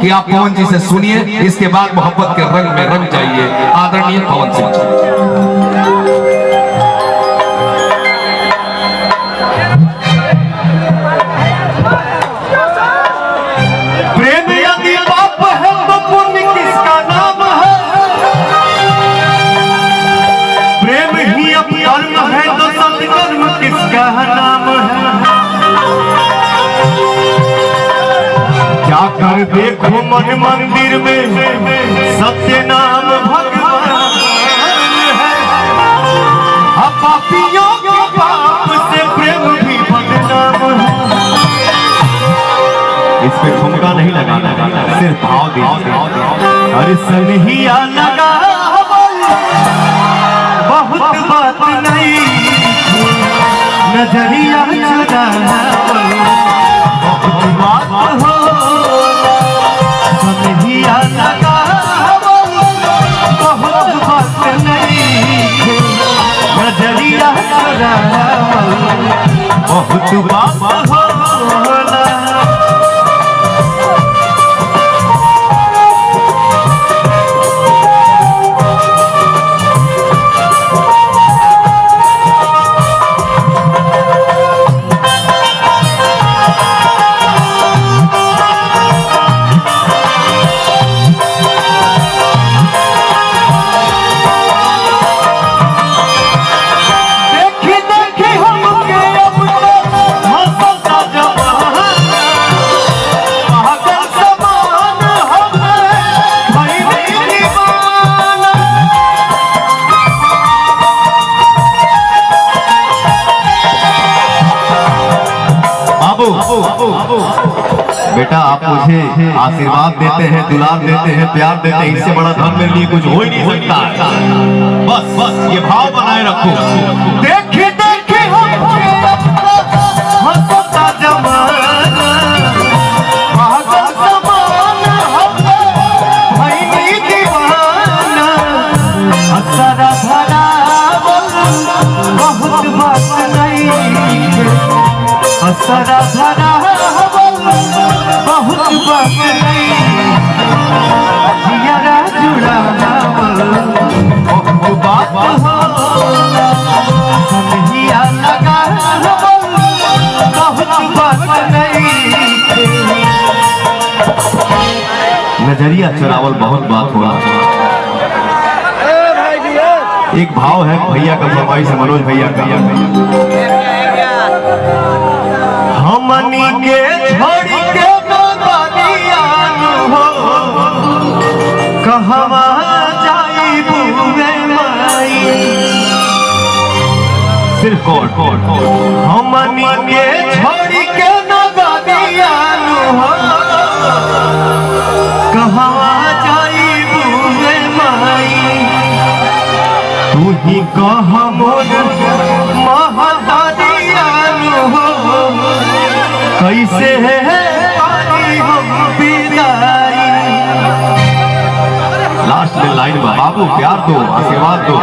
कि आप पवन जी से सुनिए, इसके बाद मोहब्बत के रंग में रंग जाइए। आदरणीय पवन सिंह जी। प्रेम यदि पाप है तो पुण्य किसका नाम है? प्रेम ही अपकर्म है तो सत्कर्म किसका नाम है? जाकर देखो मन मंदिर में सत्य नाम भगवान है। अब पापियों के पाप से प्रेम भी बदनाम है। इस पे ठुमका नहीं लगाना, सिर्फ भाव दे। अरे सनहिया लगा बहुत बात नहीं, नजरिया चुराना बहुत बात हो। सनहिया लगा बहुत बात नहीं, नजरिया चुराना बहुत बात हो। बेटा, आप मुझे आशीर्वाद देते हैं, दुलार देते हैं, प्यार देते हैं, इससे बड़ा धन मेरे लिए कुछ हो ही नहीं सकता। बस ये भाव बनाए रखो। देखे देखे हंसता जमाना, पागल समान भइली दीवाना। असरा धरा बहुत बात नहीं, असरा धरा बहुत बात नहीं, जियारा जुड़ाना बहुत बात हो। सनहिया लगा बहुत बात नहीं, नजरिया चुरावल बहुत बात हुआ। एक भाव है भैया का, फरमाइश है मनोज भैया का। हमनी के छोड़ के कहवा जाई बुवे माई, सिर्फ कोड हमनी के छोड़ के नगरिया हो। कहवा जाई बुवे माई, तू ही कह मोर महतारिया हो। कैसे है पानी हम विदाई। लास्ट में लाइन में बाबू प्यार दो, आशीर्वाद दो।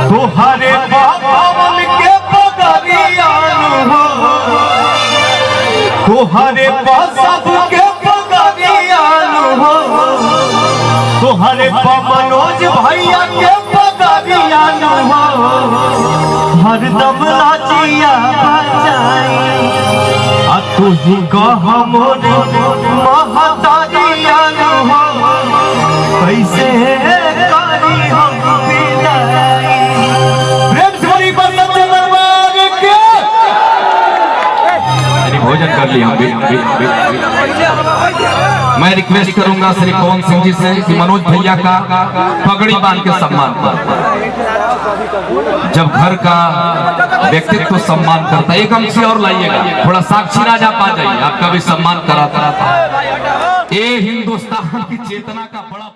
तुहरे पावन के पगरिया हो, तुहरे सब के पगरिया हो, तुहरे मनोज भैया के पगरिया हो। हरदम नाचिया बजाई, तू ही कह मोर महतारिया हो। कैसे करी हम विदाई। प्रेम से बड़ी बरकत दरबार के। भोजन कर लिया। मैं रिक्वेस्ट करूंगा श्री पवन सिंह जी से कि मनोज भैया का पगड़ी बांध के सम्मान कर। जब घर का व्यक्तित्व सम्मान करता है, एक अंशी और लाइएगा, थोड़ा साक्षी राजा पा जाइए, आपका भी सम्मान कराता। ये हिंदुस्तान की चेतना का बड़ा